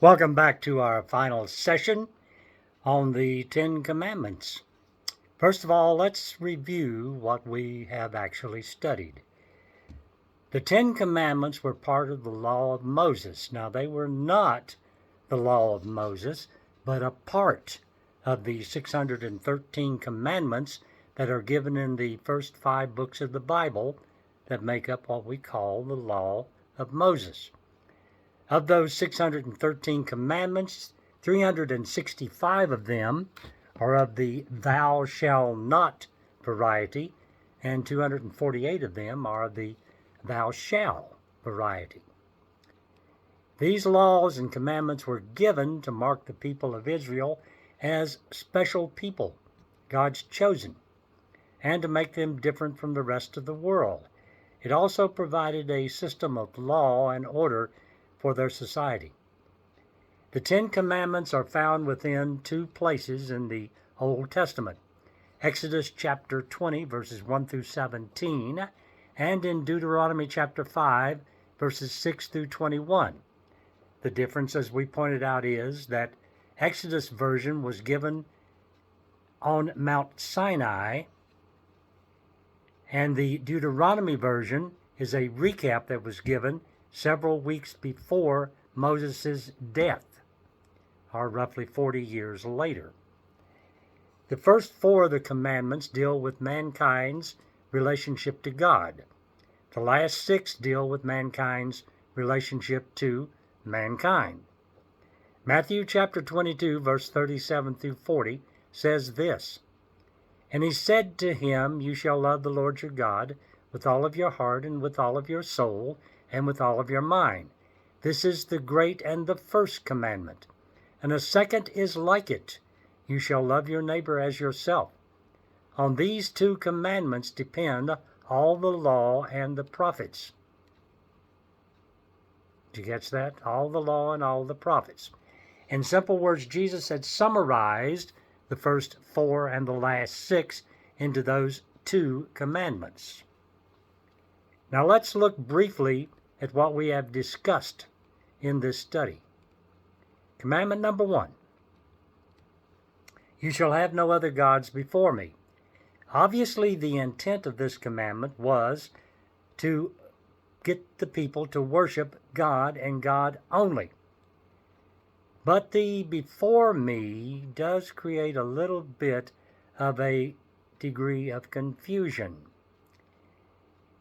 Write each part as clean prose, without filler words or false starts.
Welcome back to our final session on the Ten Commandments. First of all, let's review what we have actually studied. The Ten Commandments were part of the law of Moses. Now, they were not the law of Moses, but a part of the 613 commandments that are given in the first 5 books of the Bible that make up what we call the law of Moses. Of those 613 commandments, 365 of them are of the thou shalt not variety, and 248 of them are of the thou shalt variety. These laws and commandments were given to mark the people of Israel as special people, God's chosen, and to make them different from the rest of the world. It also provided a system of law and order for their society. The Ten Commandments are found within 2 places in the Old Testament, Exodus chapter 20, verses 1 through 17, and in Deuteronomy chapter 5, verses 6 through 21. The difference, as we pointed out, is that Exodus version was given on Mount Sinai, and the Deuteronomy version is a recap that was given several weeks before Moses' death, or roughly 40 years later. The first 4 of the commandments deal with mankind's relationship to God. The last 6 deal with mankind's relationship to mankind. Matthew chapter 22, verse 37 through 40 says this, "And he said to him, You shall love the Lord your God with all of your heart and with all of your soul and with all of your mind. This is the great and the first commandment. And a second is like it. You shall love your neighbor as yourself. On these 2 commandments depend all the law and the prophets." Did you catch that? All the law and all the prophets. In simple words, Jesus had summarized the first 4 and the last 6 into those 2 commandments. Now let's look briefly at what we have discussed in this study. Commandment number 1. You shall have no other gods before me. Obviously, the intent of this commandment was to get the people to worship God and God only. But the before me does create a little bit of a degree of confusion.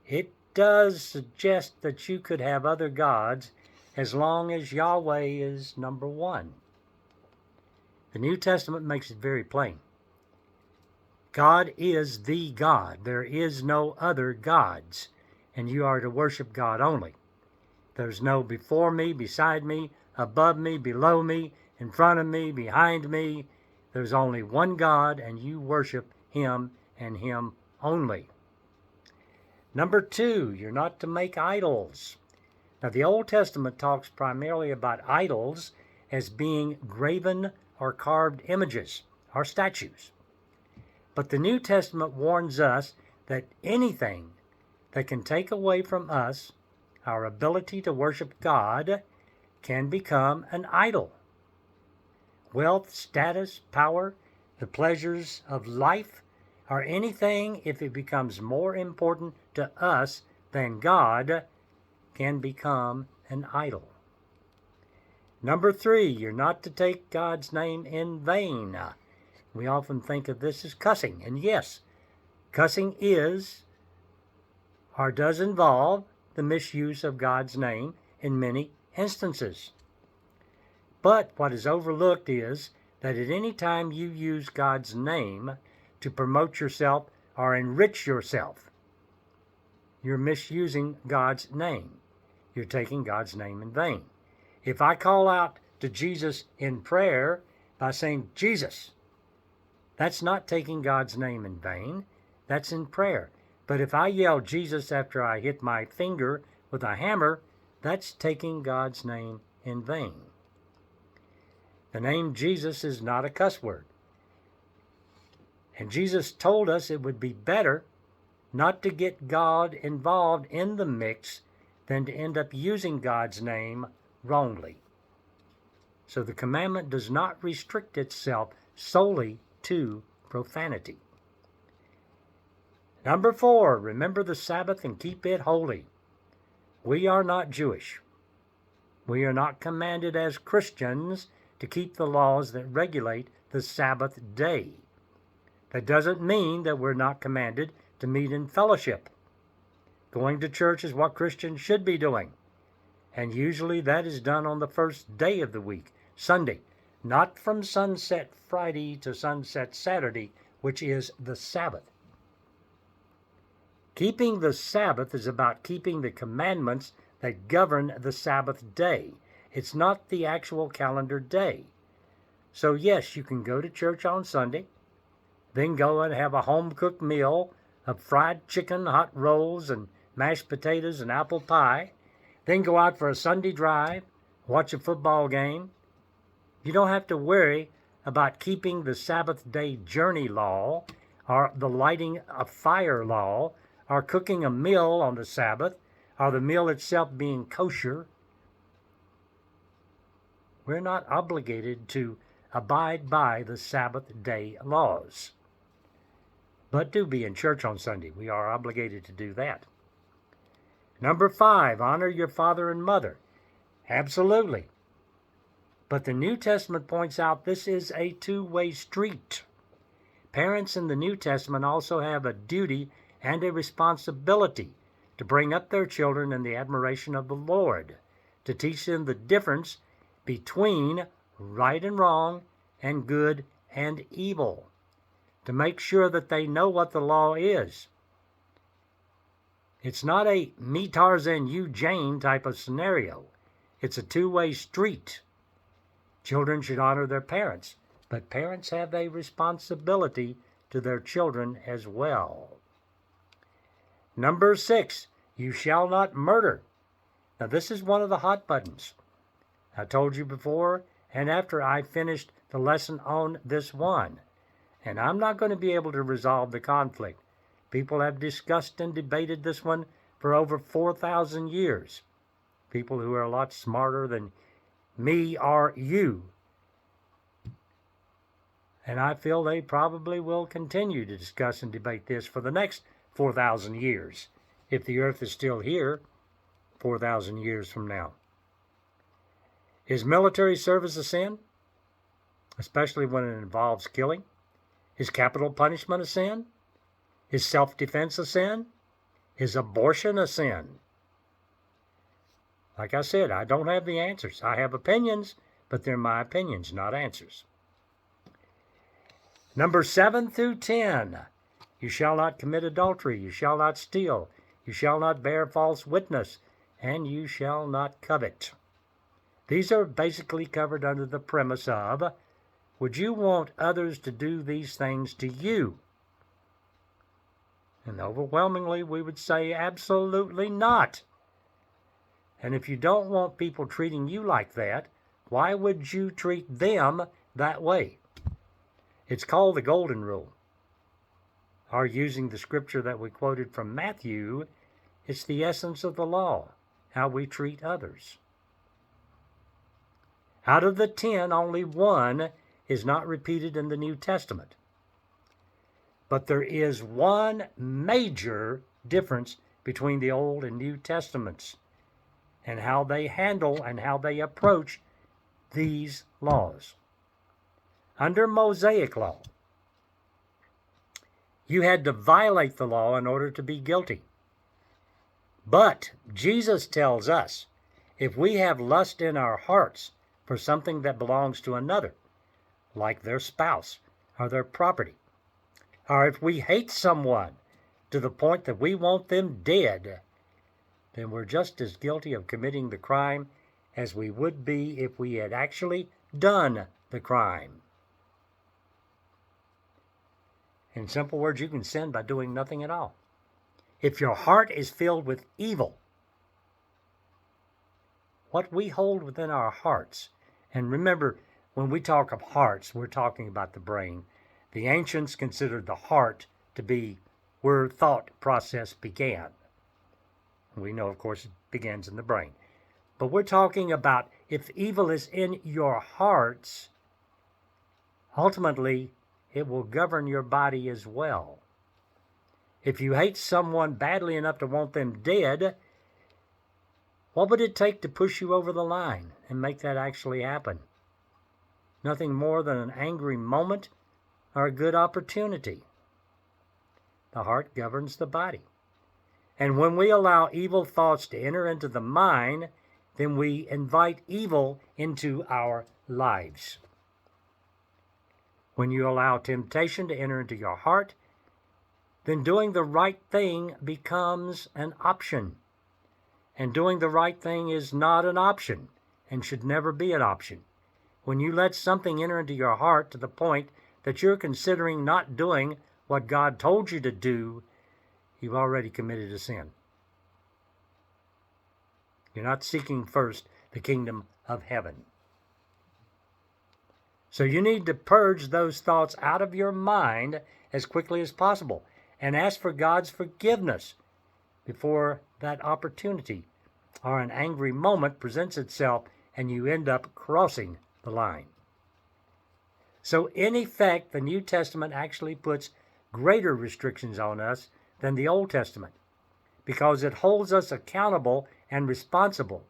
It does suggest that you could have other gods as long as Yahweh is number 1. The New Testament makes it very plain. God is the God. There is no other gods, and you are to worship God only. There's no before me, beside me, above me, below me, in front of me, behind me. There's only one God, and you worship Him and Him only. Number 2, you're not to make idols. Now, the Old Testament talks primarily about idols as being graven or carved images or statues. But the New Testament warns us that anything that can take away from us our ability to worship God can become an idol. Wealth, status, power, the pleasures of life, or anything, if it becomes more important to us than God, can become an idol. Number 3, you're not to take God's name in vain. We often think of this as cussing, and yes, cussing is or does involve the misuse of God's name in many instances. But what is overlooked is that at any time you use God's name to promote yourself or enrich yourself, you're misusing God's name. You're taking God's name in vain. If I call out to Jesus in prayer by saying, Jesus, that's not taking God's name in vain. That's in prayer. But if I yell Jesus after I hit my finger with a hammer, that's taking God's name in vain. The name Jesus is not a cuss word. And Jesus told us it would be better not to get God involved in the mix than to end up using God's name wrongly. So the commandment does not restrict itself solely to profanity. Number 4, remember the Sabbath and keep it holy. We are not Jewish. We are not commanded as Christians to keep the laws that regulate the Sabbath day. That doesn't mean that we're not commanded to meet in fellowship. Going to church is what Christians should be doing. And usually that is done on the first day of the week, Sunday, not from sunset Friday to sunset Saturday, which is the Sabbath. Keeping the Sabbath is about keeping the commandments that govern the Sabbath day. It's not the actual calendar day. So yes, you can go to church on Sunday, then go and have a home-cooked meal of fried chicken, hot rolls, and mashed potatoes and apple pie, then go out for a Sunday drive, watch a football game. You don't have to worry about keeping the Sabbath day journey law, or the lighting a fire law, or cooking a meal on the Sabbath, or the meal itself being kosher. We're not obligated to abide by the Sabbath day laws, but do be in church on Sunday. We are obligated to do that. Number 5, honor your father and mother. Absolutely. But the New Testament points out this is a two-way street. Parents in the New Testament also have a duty and a responsibility to bring up their children in the admiration of the Lord, to teach them the difference between right and wrong and good and evil, to make sure that they know what the law is. It's not a me Tarzan, you Jane type of scenario. It's a two-way street. Children should honor their parents, but parents have a responsibility to their children as well. Number 6, you shall not murder. Now this is one of the hot buttons. I told you before and after I finished the lesson on this one, and I'm not going to be able to resolve the conflict. People have discussed and debated this one for over 4,000 years. People who are a lot smarter than me or you. And I feel they probably will continue to discuss and debate this for the next 4,000 years, if the earth is still here 4,000 years from now. Is military service a sin? Especially when it involves killing? Is capital punishment a sin? Is self-defense a sin? Is abortion a sin? Like I said, I don't have the answers. I have opinions, but they're my opinions, not answers. Number 7 through 10. You shall not commit adultery. You shall not steal. You shall not bear false witness. And you shall not covet. These are basically covered under the premise of, would you want others to do these things to you? And overwhelmingly, we would say absolutely not. And if you don't want people treating you like that, why would you treat them that way? It's called the Golden Rule. Or using the scripture that we quoted from Matthew, it's the essence of the law, how we treat others. Out of the 10, only one is not repeated in the New Testament. But there is one major difference between the Old and New Testaments and how they handle and how they approach these laws. Under Mosaic law, you had to violate the law in order to be guilty. But Jesus tells us, if we have lust in our hearts for something that belongs to another, like their spouse or their property, or if we hate someone to the point that we want them dead, then we're just as guilty of committing the crime as we would be if we had actually done the crime. In simple words, you can sin by doing nothing at all. If your heart is filled with evil, what we hold within our hearts, and remember, when we talk of hearts, we're talking about the brain. The ancients considered the heart to be where thought process began. We know, of course, it begins in the brain. But we're talking about if evil is in your hearts, ultimately it will govern your body as well. If you hate someone badly enough to want them dead, what would it take to push you over the line and make that actually happen? Nothing more than an angry moment or a good opportunity. The heart governs the body. And when we allow evil thoughts to enter into the mind, then we invite evil into our lives. When you allow temptation to enter into your heart, then doing the right thing becomes an option. And doing the right thing is not an option and should never be an option. When you let something enter into your heart to the point that you're considering not doing what God told you to do, you've already committed a sin. You're not seeking first the kingdom of heaven. So you need to purge those thoughts out of your mind as quickly as possible and ask for God's forgiveness before that opportunity or an angry moment presents itself and you end up crossing the line. So in effect, the New Testament actually puts greater restrictions on us than the Old Testament because it holds us accountable and responsible,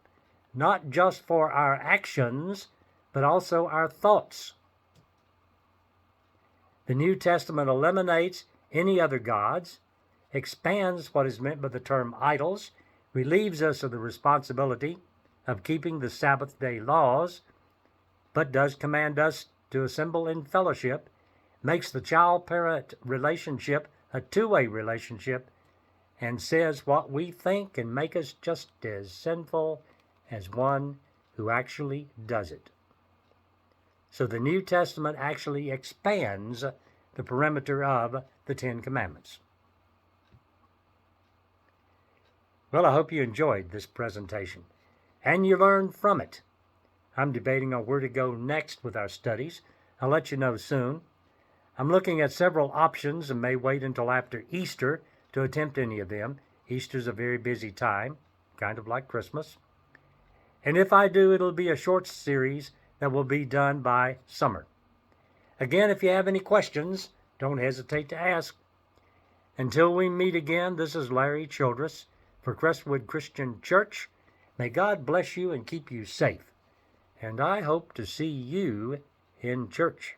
not just for our actions, but also our thoughts. The New Testament eliminates any other gods, expands what is meant by the term idols, relieves us of the responsibility of keeping the Sabbath day laws, but does command us to assemble in fellowship, makes the child-parent relationship a two-way relationship, and says what we think can make us just as sinful as one who actually does it. So the New Testament actually expands the perimeter of the Ten Commandments. Well, I hope you enjoyed this presentation and you learned from it. I'm debating on where to go next with our studies. I'll let you know soon. I'm looking at several options and may wait until after Easter to attempt any of them. Easter's a very busy time, kind of like Christmas. And if I do, it'll be a short series that will be done by summer. Again, if you have any questions, don't hesitate to ask. Until we meet again, this is Larry Childress for Crestwood Christian Church. May God bless you and keep you safe. And I hope to see you in church.